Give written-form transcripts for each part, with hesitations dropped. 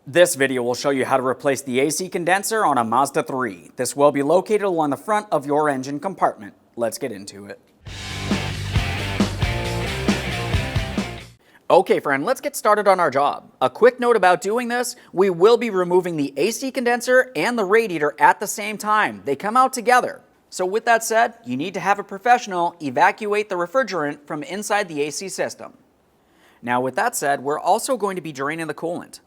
This video will show you how to replace the AC condenser on a Mazda 3. This will be located along the front of your engine compartment. Let's get into it. Okay friend, let's get started on our job. A quick note about doing this, we will be removing the AC condenser and the radiator at the same time. They come out together. So with that said, you need to have a professional evacuate the refrigerant from inside the AC system. Now with that said, we're also going to be draining the coolant.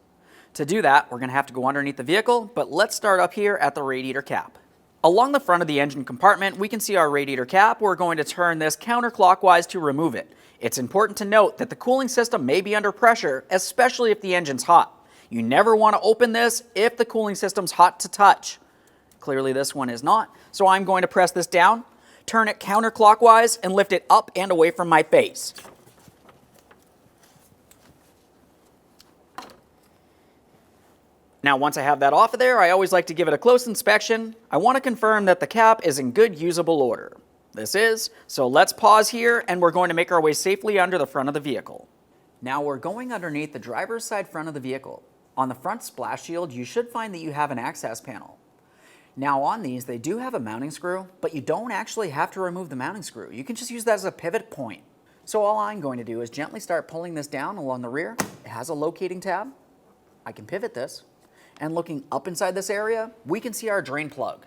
To do that, we're going to have to go underneath the vehicle, but let's start up here at the radiator cap. Along the front of the engine compartment, we can see our radiator cap. We're going to turn this counterclockwise to remove it. It's important to note that the cooling system may be under pressure, especially if the engine's hot. You never want to open this if the cooling system's hot to touch. Clearly this one is not, so I'm going to press this down, turn it counterclockwise, and lift it up and away from my face. Now once I have that off of there, I always like to give it a close inspection. I want to confirm that the cap is in good usable order. This is, so let's pause here and we're going to make our way safely under the front of the vehicle. Now we're going underneath the driver's side front of the vehicle. On the front splash shield, you should find that you have an access panel. Now on these, they do have a mounting screw, but you don't actually have to remove the mounting screw. You can just use that as a pivot point. So all I'm going to do is gently start pulling this down along the rear. It has a locating tab. I can pivot this. And looking up inside this area, we can see our drain plug.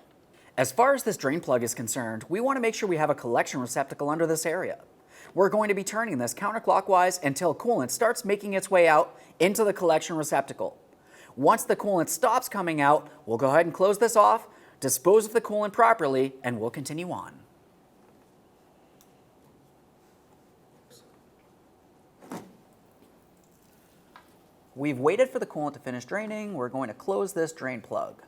As far as this drain plug is concerned, we want to make sure we have a collection receptacle under this area. We're going to be turning this counterclockwise until coolant starts making its way out into the collection receptacle. Once the coolant stops coming out, we'll go ahead and close this off, dispose of the coolant properly, and we'll continue on. We've waited for the coolant to finish draining. We're going to close this drain plug.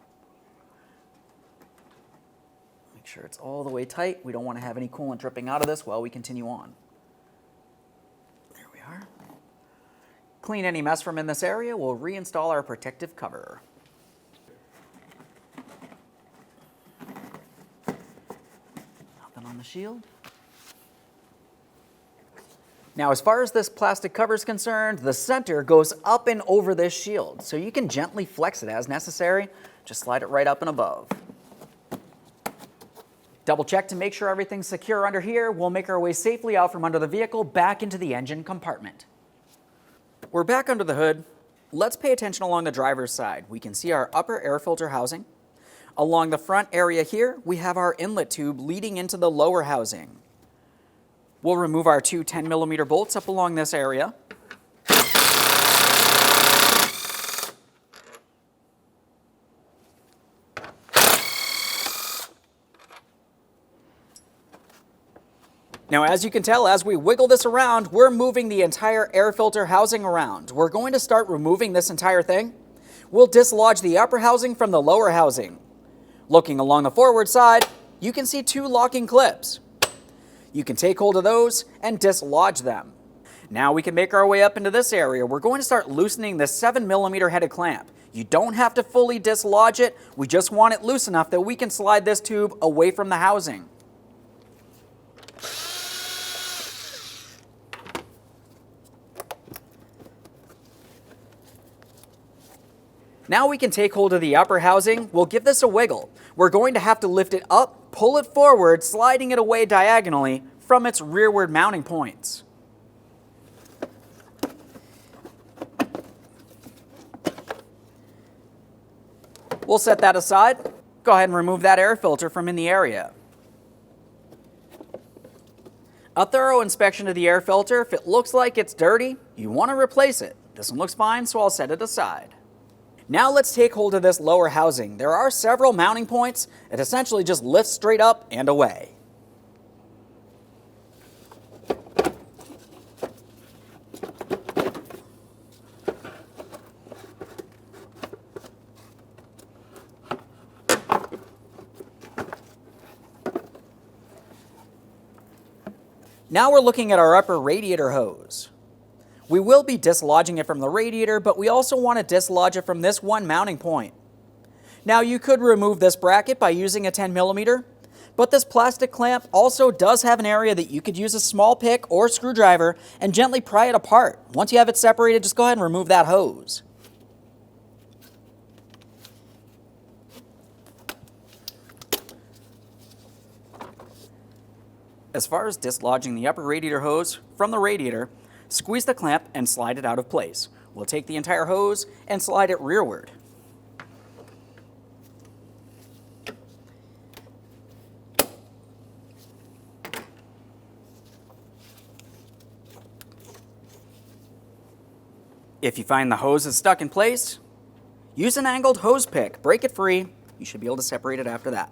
Make sure it's all the way tight. We don't want to have any coolant dripping out of this while we continue on. There we are. Clean any mess from in this area. We'll reinstall our protective cover. Nothing on the shield. Now, as far as this plastic cover is concerned, the center goes up and over this shield, so you can gently flex it as necessary. Just slide it right up and above. Double check to make sure everything's secure under here. We'll make our way safely out from under the vehicle back into the engine compartment. We're back under the hood. Let's pay attention along the driver's side. We can see our upper air filter housing. Along the front area here, we have our inlet tube leading into the lower housing. We'll remove our two 10mm bolts up along this area. Now, as you can tell, as we wiggle this around, we're moving the entire air filter housing around. We're going to start removing this entire thing. We'll dislodge the upper housing from the lower housing. Looking along the forward side, you can see two locking clips. You can take hold of those and dislodge them. Now we can make our way up into this area. We're going to start loosening the 7mm headed clamp. You don't have to fully dislodge it. We just want it loose enough that we can slide this tube away from the housing. Now we can take hold of the upper housing. We'll give this a wiggle. We're going to have to lift it up, pull it forward, sliding it away diagonally from its rearward mounting points. We'll set that aside. Go ahead and remove that air filter from in the area. A thorough inspection of the air filter. If it looks like it's dirty, you want to replace it. This one looks fine, so I'll set it aside. Now let's take hold of this lower housing. There are several mounting points. It essentially just lifts straight up and away. Now we're looking at our upper radiator hose. We will be dislodging it from the radiator, but we also want to dislodge it from this one mounting point. Now you could remove this bracket by using a 10mm, but this plastic clamp also does have an area that you could use a small pick or screwdriver and gently pry it apart. Once you have it separated, just go ahead and remove that hose. As far as dislodging the upper radiator hose from the radiator, squeeze the clamp and slide it out of place. We'll take the entire hose and slide it rearward. If you find the hose is stuck in place, use an angled hose pick. Break it free. You should be able to separate it after that.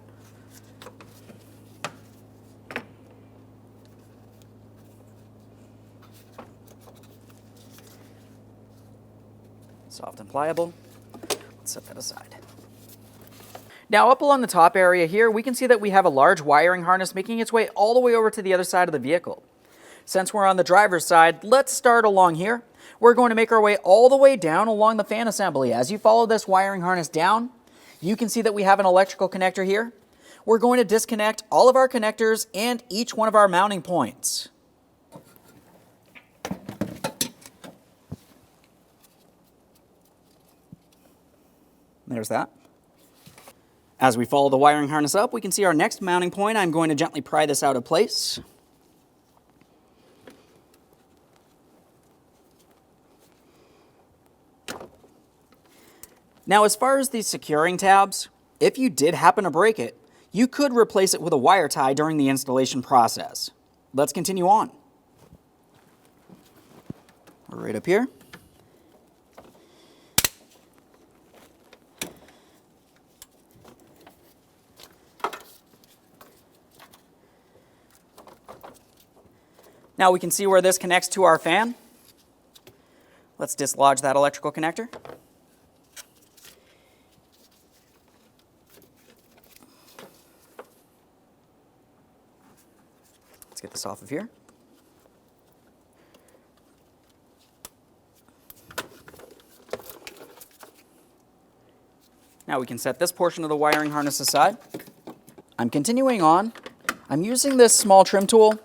Soft and pliable. Let's set that aside. Now up along the top area here, we can see that we have a large wiring harness making its way all the way over to the other side of the vehicle. Since we're on the driver's side, let's start along here. We're going to make our way all the way down along the fan assembly. As you follow this wiring harness down, you can see that we have an electrical connector here. We're going to disconnect all of our connectors and each one of our mounting points. There's that. As we follow the wiring harness up, we can see our next mounting point. I'm going to gently pry this out of place. Now, as far as these securing tabs, if you did happen to break it, you could replace it with a wire tie during the installation process. Let's continue on. We're right up here. Now we can see where this connects to our fan. Let's dislodge that electrical connector. Let's get this off of here. Now we can set this portion of the wiring harness aside. I'm continuing on. I'm using this small trim tool.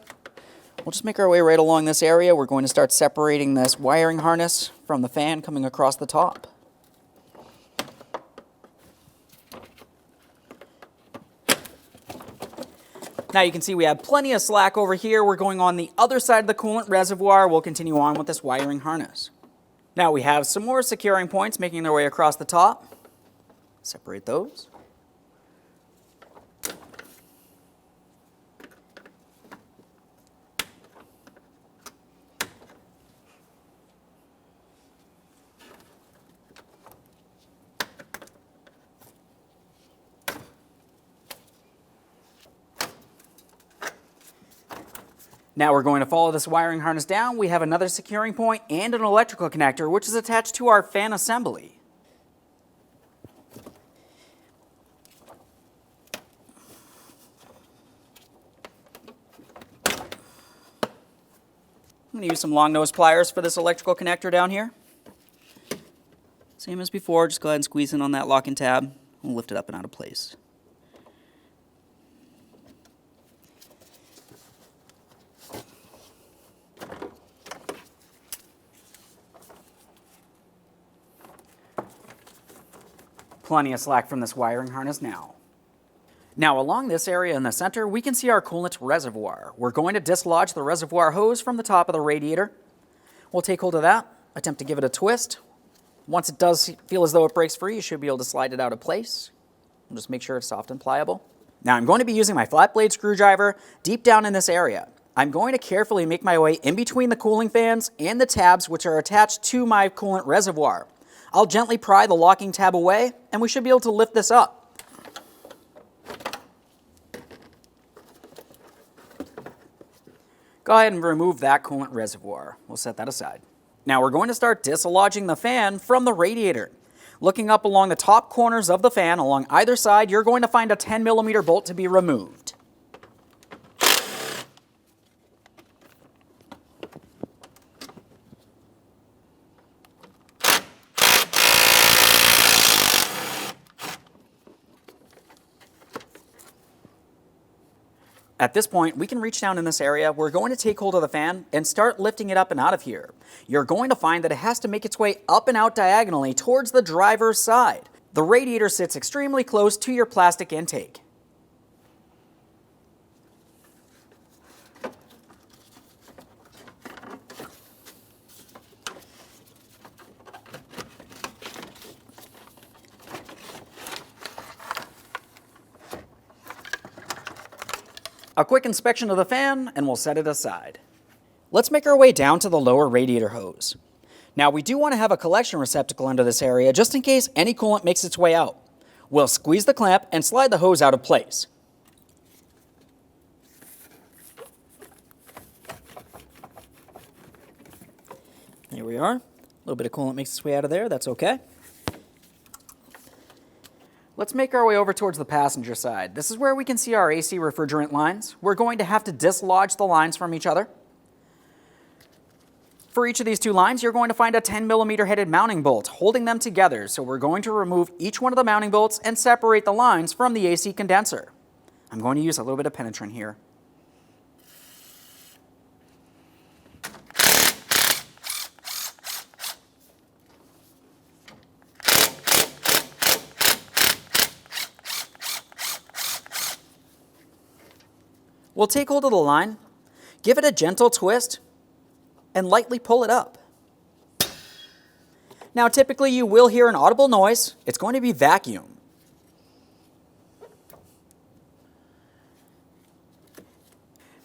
We'll just make our way right along this area. We're going to start separating this wiring harness from the fan coming across the top. Now you can see we have plenty of slack over here. We're going on the other side of the coolant reservoir. We'll continue on with this wiring harness. Now we have some more securing points making their way across the top. Separate those. Now we're going to follow this wiring harness down. We have another securing point and an electrical connector, which is attached to our fan assembly. I'm going to use some long nose pliers for this electrical connector down here. Same as before, just go ahead and squeeze in on that locking tab. We'll lift it up and out of place. Plenty of slack from this wiring harness now. Now along this area in the center, we can see our coolant reservoir. We're going to dislodge the reservoir hose from the top of the radiator. We'll take hold of that, attempt to give it a twist. Once it does feel as though it breaks free, you should be able to slide it out of place. We'll just make sure it's soft and pliable. Now I'm going to be using my flat blade screwdriver deep down in this area. I'm going to carefully make my way in between the cooling fans and the tabs which are attached to my coolant reservoir. I'll gently pry the locking tab away, and we should be able to lift this up. Go ahead and remove that coolant reservoir. We'll set that aside. Now we're going to start dislodging the fan from the radiator. Looking up along the top corners of the fan, along either side, you're going to find a 10mm bolt to be removed. At this point, we can reach down in this area. We're going to take hold of the fan and start lifting it up and out of here. You're going to find that it has to make its way up and out diagonally towards the driver's side. The radiator sits extremely close to your plastic intake. A quick inspection of the fan, and we'll set it aside. Let's make our way down to the lower radiator hose. Now, we do want to have a collection receptacle under this area just in case any coolant makes its way out. We'll squeeze the clamp and slide the hose out of place. Here we are. A little bit of coolant makes its way out of there. That's okay. Let's make our way over towards the passenger side. This is where we can see our AC refrigerant lines. We're going to have to dislodge the lines from each other. For each of these two lines, you're going to find a 10mm headed mounting bolt holding them together. So we're going to remove each one of the mounting bolts and separate the lines from the AC condenser. I'm going to use a little bit of penetrant here. We'll take hold of the line, give it a gentle twist, and lightly pull it up. Now, typically you will hear an audible noise. It's going to be vacuum.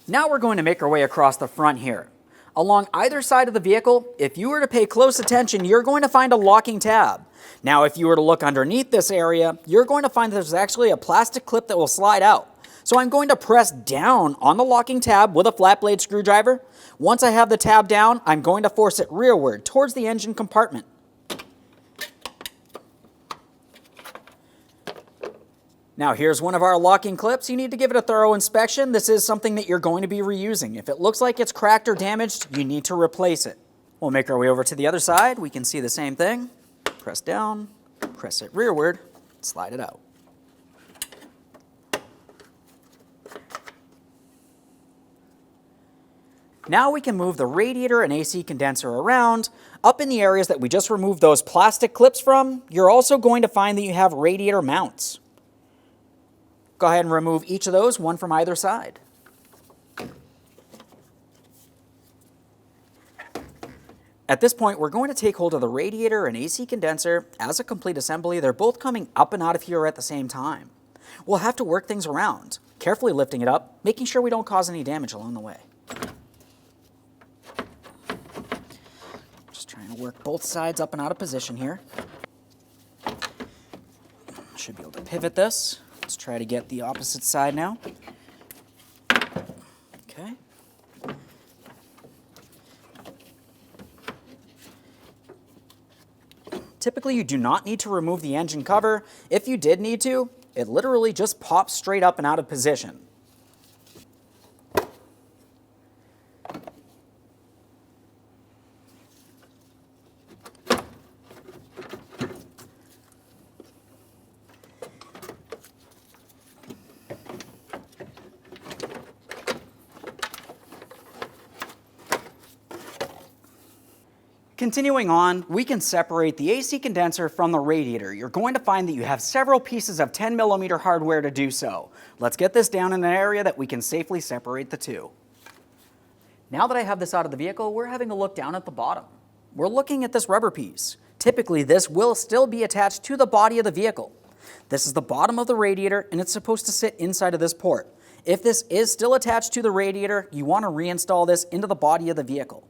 Now we're going to make our way across the front here. Along either side of the vehicle, if you were to pay close attention, you're going to find a locking tab. Now, if you were to look underneath this area, you're going to find there's actually a plastic clip that will slide out. So I'm going to press down on the locking tab with a flat blade screwdriver. Once I have the tab down, I'm going to force it rearward towards the engine compartment. Now here's one of our locking clips. You need to give it a thorough inspection. This is something that you're going to be reusing. If it looks like it's cracked or damaged, you need to replace it. We'll make our way over to the other side. We can see the same thing. Press down, press it rearward, slide it out. Now we can move the radiator and AC condenser around. Up in the areas that we just removed those plastic clips from, you're also going to find that you have radiator mounts. Go ahead and remove each of those, one from either side. At this point, we're going to take hold of the radiator and AC condenser as a complete assembly. They're both coming up and out of here at the same time. We'll have to work things around, carefully lifting it up, making sure we don't cause any damage along the way. Trying to work both sides up and out of position here. Should be able to pivot this. Let's try to get the opposite side now. Okay. Typically, you do not need to remove the engine cover. If you did need to, it literally just pops straight up and out of position. Continuing on, we can separate the AC condenser from the radiator. You're going to find that you have several pieces of 10mm hardware to do so. Let's get this down in an area that we can safely separate the two. Now that I have this out of the vehicle, we're having a look down at the bottom. We're looking at this rubber piece. Typically, this will still be attached to the body of the vehicle. This is the bottom of the radiator, and it's supposed to sit inside of this port. If this is still attached to the radiator, you want to reinstall this into the body of the vehicle.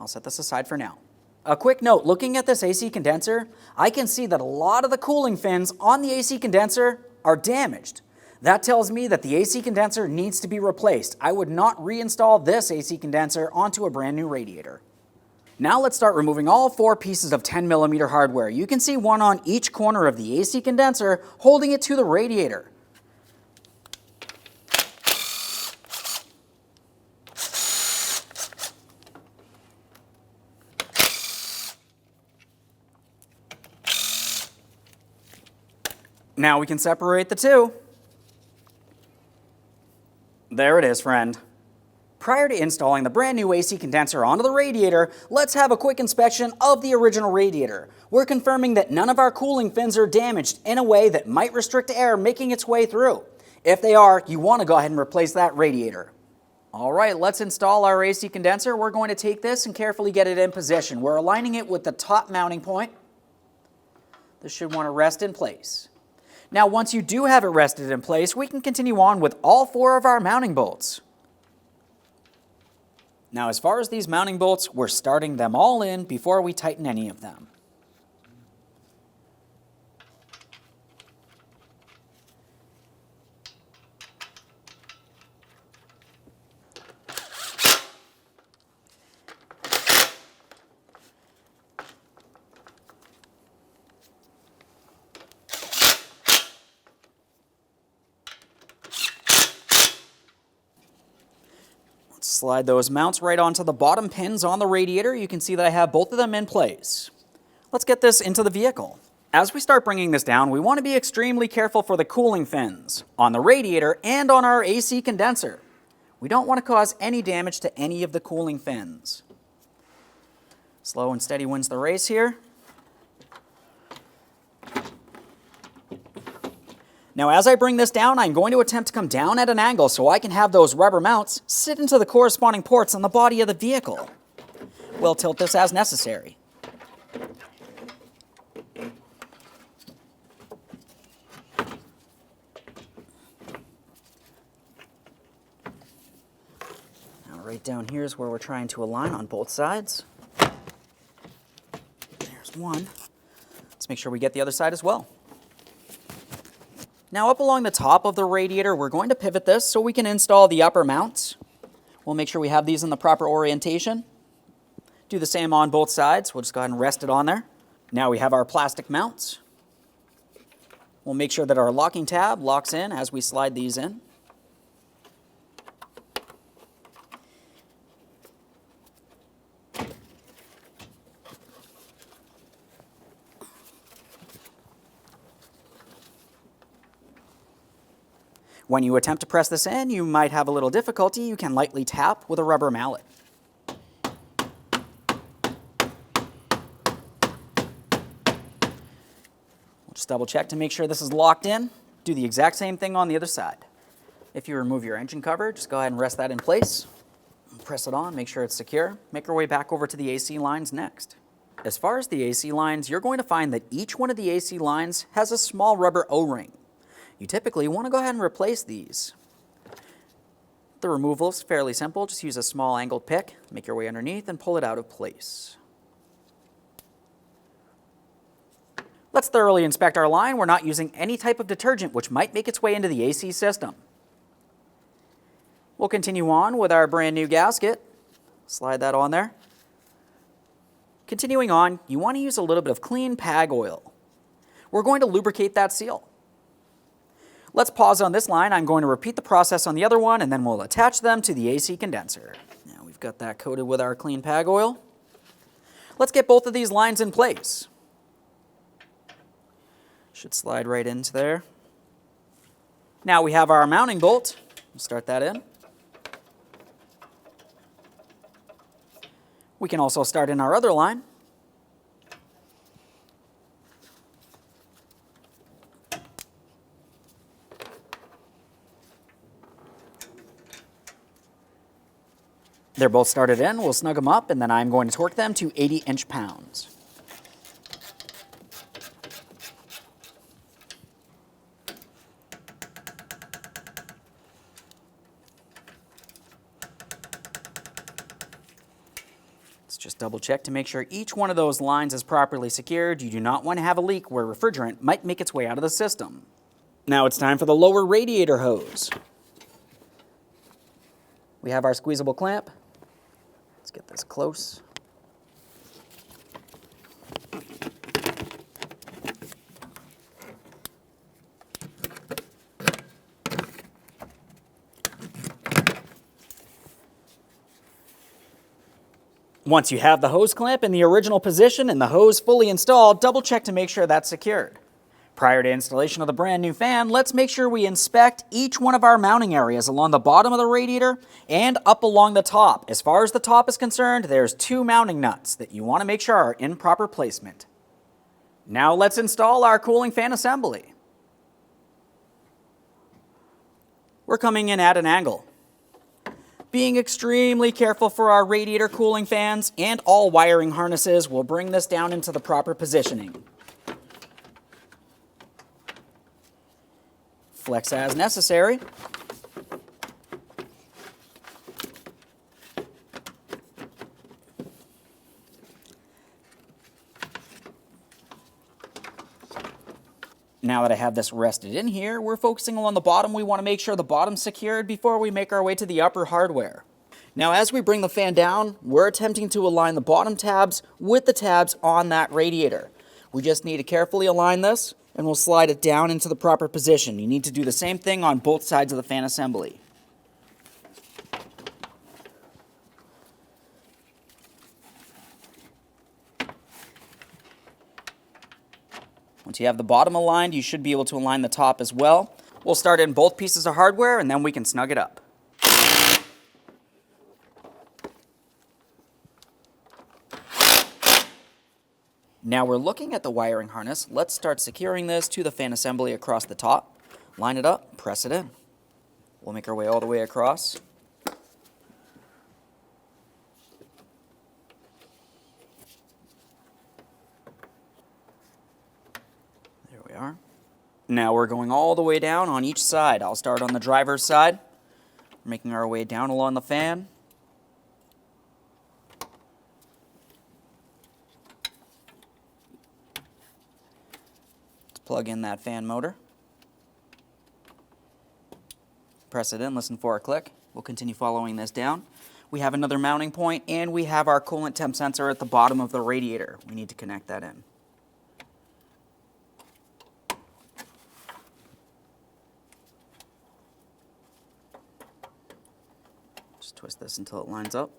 I'll set this aside for now. A quick note, looking at this AC condenser, I can see that a lot of the cooling fins on the AC condenser are damaged. That tells me that the AC condenser needs to be replaced. I would not reinstall this AC condenser onto a brand new radiator. Now let's start removing all 4 pieces of 10mm hardware. You can see one on each corner of the AC condenser holding it to the radiator. Now we can separate the two. There it is, friend. Prior to installing the brand new AC condenser onto the radiator, let's have a quick inspection of the original radiator. We're confirming that none of our cooling fins are damaged in a way that might restrict air making its way through. If they are, you want to go ahead and replace that radiator. All right, let's install our AC condenser. We're going to take this and carefully get it in position. We're aligning it with the top mounting point. This should want to rest in place. Now, once you do have it rested in place, we can continue on with all 4 of our mounting bolts. Now, as far as these mounting bolts, we're starting them all in before we tighten any of them. Slide those mounts right onto the bottom pins on the radiator. You can see that I have both of them in place. Let's get this into the vehicle. As we start bringing this down, we want to be extremely careful for the cooling fins on the radiator and on our AC condenser. We don't want to cause any damage to any of the cooling fins. Slow and steady wins the race here. Now, as I bring this down, I'm going to attempt to come down at an angle so I can have those rubber mounts sit into the corresponding ports on the body of the vehicle. We'll tilt this as necessary. Now, right down here is where we're trying to align on both sides. There's one. Let's make sure we get the other side as well. Now, up along the top of the radiator, we're going to pivot this so we can install the upper mounts. We'll make sure we have these in the proper orientation. Do the same on both sides. We'll just go ahead and rest it on there. Now we have our plastic mounts. We'll make sure that our locking tab locks in as we slide these in. When you attempt to press this in, you might have a little difficulty. You can lightly tap with a rubber mallet. We'll just double check to make sure this is locked in. Do the exact same thing on the other side. If you remove your engine cover, just go ahead and rest that in place. Press it on, make sure it's secure. Make our way back over to the AC lines next. As far as the AC lines, you're going to find that each one of the AC lines has a small rubber O-ring. You typically want to go ahead and replace these. The removal is fairly simple. Just use a small angled pick, make your way underneath, and pull it out of place. Let's thoroughly inspect our line. We're not using any type of detergent which might make its way into the AC system. We'll continue on with our brand new gasket. Slide that on there. Continuing on, you want to use a little bit of clean PAG oil. We're going to lubricate that seal. Let's pause on this line. I'm going to repeat the process on the other one, and then we'll attach them to the AC condenser. Now we've got that coated with our clean PAG oil. Let's get both of these lines in place. Should slide right into there. Now we have our mounting bolt. We'll start that in. We can also start in our other line. They're both started in. We'll snug them up, and then I'm going to torque them to 80 inch-pounds. Let's just double check to make sure each one of those lines is properly secured. You do not want to have a leak where refrigerant might make its way out of the system. Now it's time for the lower radiator hose. We have our squeezable clamp. Let's get this close. Once you have the hose clamp in the original position and the hose fully installed, double check to make sure that's secured. Prior to installation of the brand new fan, let's make sure we inspect each one of our mounting areas along the bottom of the radiator and up along the top. As far as the top is concerned, there's 2 mounting nuts that you want to make sure are in proper placement. Now let's install our cooling fan assembly. We're coming in at an angle. Being extremely careful for our radiator cooling fans and all wiring harnesses will bring this down into the proper positioning. Flex as necessary. Now that I have this rested in here, we're focusing on the bottom. We want to make sure the bottom's secured before we make our way to the upper hardware. Now as we bring the fan down, we're attempting to align the bottom tabs with the tabs on that radiator. We just need to carefully align this, and we'll slide it down into the proper position. You need to do the same thing on both sides of the fan assembly. Once you have the bottom aligned, you should be able to align the top as well. We'll start in both pieces of hardware, and then we can snug it up. Now we're looking at the wiring harness. Let's start securing this to the fan assembly across the top. Line it up, press it in. We'll make our way all the way across. There we are. Now we're going all the way down on each side. I'll start on the driver's side, making our way down along the fan. Plug in that fan motor. Press it in, listen for a click. We'll continue following this down. We have another mounting point, and we have our coolant temp sensor at the bottom of the radiator. We need to connect that in. Just twist this until it lines up.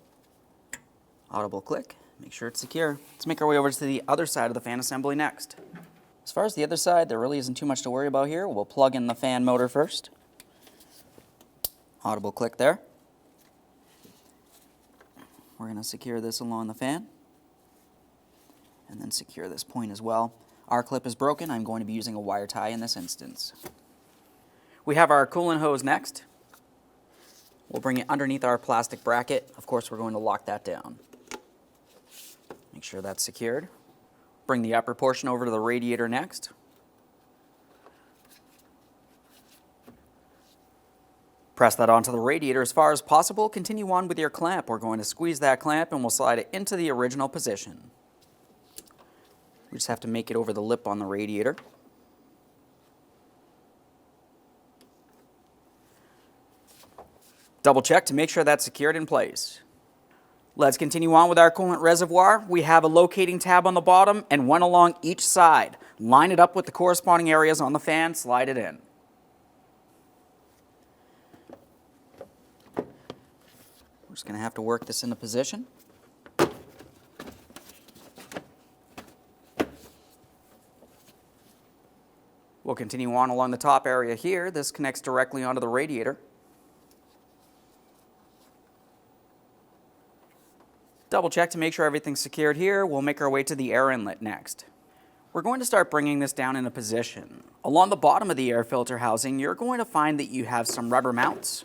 Audible click. Make sure it's secure. Let's make our way over to the other side of the fan assembly next. As far as the other side, there really isn't too much to worry about here. We'll plug in the fan motor first. Audible click there. We're going to secure this along the fan, and then secure this point as well. Our clip is broken. I'm going to be using a wire tie in this instance. We have our coolant hose next. We'll bring it underneath our plastic bracket. Of course, we're going to lock that down. Make sure that's secured. Bring the upper portion over to the radiator next. Press that onto the radiator as far as possible. Continue on with your clamp. We're going to squeeze that clamp and we'll slide it into the original position. We just have to make it over the lip on the radiator. Double check to make sure that's secured in place. Let's continue on with our coolant reservoir. We have a locating tab on the bottom and one along each side. Line it up with the corresponding areas on the fan, slide it in. We're just going to have to work this into position. We'll continue on along the top area here. This connects directly onto the radiator. Double check to make sure everything's secured here. We'll make our way to the air inlet next. We're going to start bringing this down into position. Along the bottom of the air filter housing, you're going to find that you have some rubber mounts.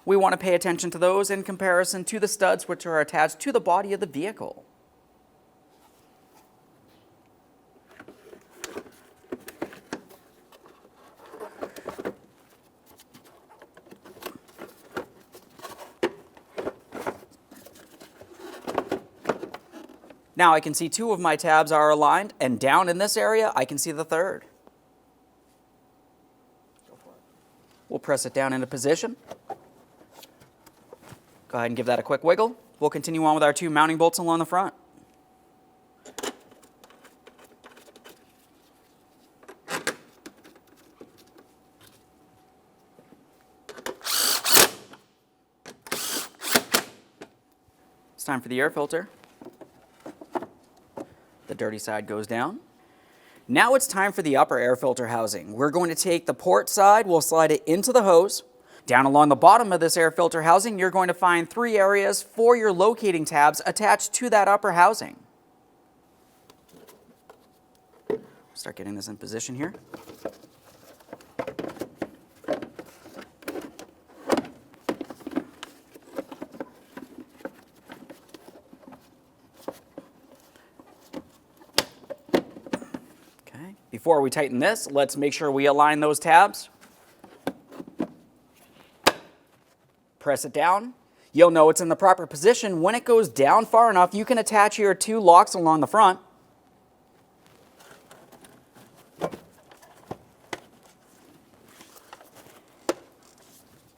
We want to pay attention to those in comparison to the studs which are attached to the body of the vehicle. Now I can see two of my tabs are aligned, and down in this area I can see the third. We'll press it down into position. Go ahead and give that a quick wiggle. We'll continue on with our two mounting bolts along the front. It's time for the air filter. The dirty side goes down. Now it's time for the upper air filter housing. We're going to take the port side, we'll slide it into the hose. Down along the bottom of this air filter housing, you're going to find three areas for your locating tabs attached to that upper housing. Start getting this in position here. Before we tighten this, let's make sure we align those tabs. Press it down. You'll know it's in the proper position when it goes down far enough you can attach your 2 locks along the front.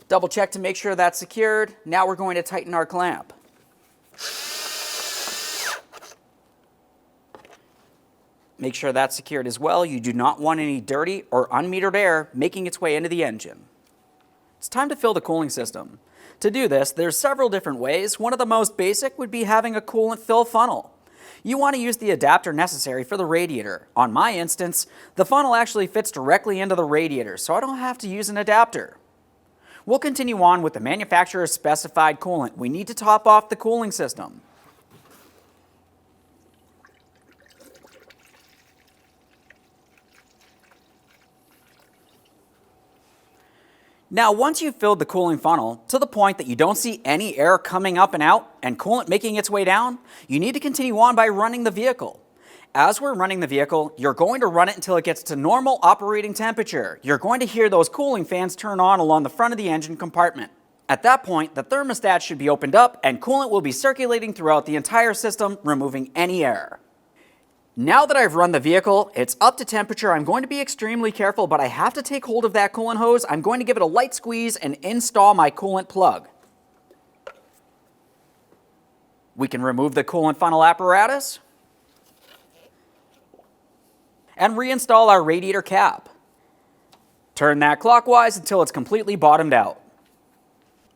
Double check to make sure that's secured. Now we're going to tighten our clamp. Make sure that's secured as well. You do not want any dirty or unmetered air making its way into the engine. It's time to fill the cooling system. To do this, there's several different ways. One of the most basic would be having a coolant fill funnel. You want to use the adapter necessary for the radiator. On my instance, the funnel actually fits directly into the radiator, so I don't have to use an adapter. We'll continue on with the manufacturer's specified coolant. We need to top off the cooling system. Now, once you've filled the cooling funnel to the point that you don't see any air coming up and out and coolant making its way down, you need to continue on by running the vehicle. As we're running the vehicle, you're going to run it until it gets to normal operating temperature. You're going to hear those cooling fans turn on along the front of the engine compartment. At that point, the thermostat should be opened up and coolant will be circulating throughout the entire system, removing any air. Now that I've run the vehicle, it's up to temperature. I'm going to be extremely careful, but I have to take hold of that coolant hose. I'm going to give it a light squeeze and install my coolant plug. We can remove the coolant funnel apparatus and reinstall our radiator cap. Turn that clockwise until it's completely bottomed out.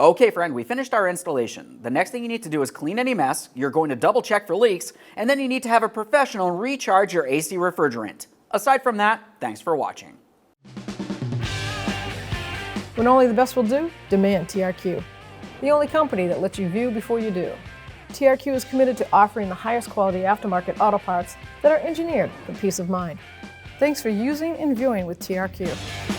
Okay, friend, we finished our installation. The next thing you need to do is clean any mess. You're going to double check for leaks, and then you need to have a professional recharge your AC refrigerant. Aside from that, thanks for watching. When only the best will do, demand TRQ. The only company that lets you view before you do. TRQ is committed to offering the highest quality aftermarket auto parts that are engineered for peace of mind. Thanks for using and viewing with TRQ.